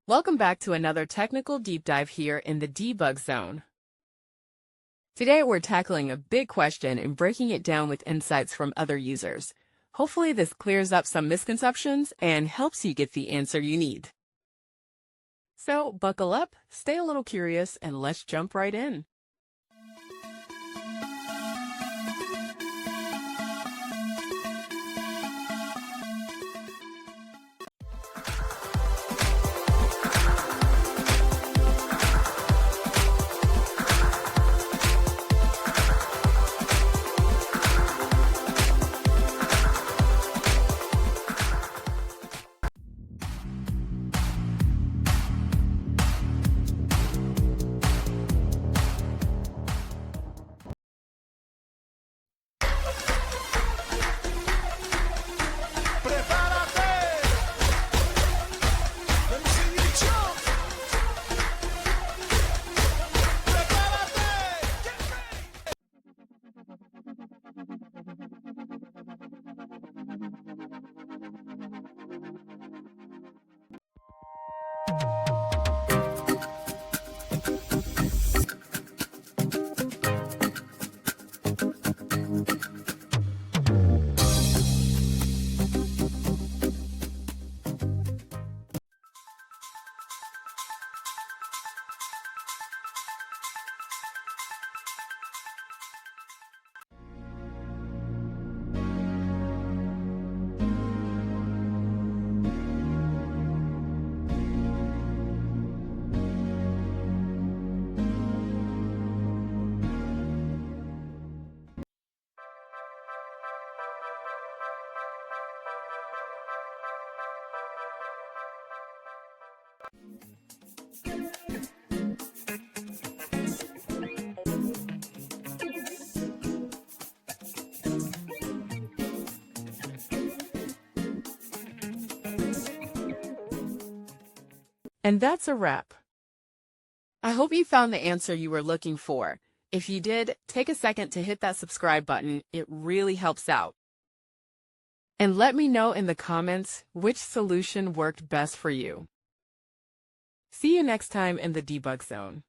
Welcome back to another technical deep dive here in the debug zone. Today we're tackling a big question and breaking it down with insights from other users. Hopefully this clears up some misconceptions and helps you get the answer you need. So buckle up, stay a little curious, and let's jump right in. And that's a wrap. I hope you found the answer you were looking for. If you did, take a second to hit that subscribe button. It really helps out. And let me know in the comments which solution worked best for you. See you next time in the debug zone.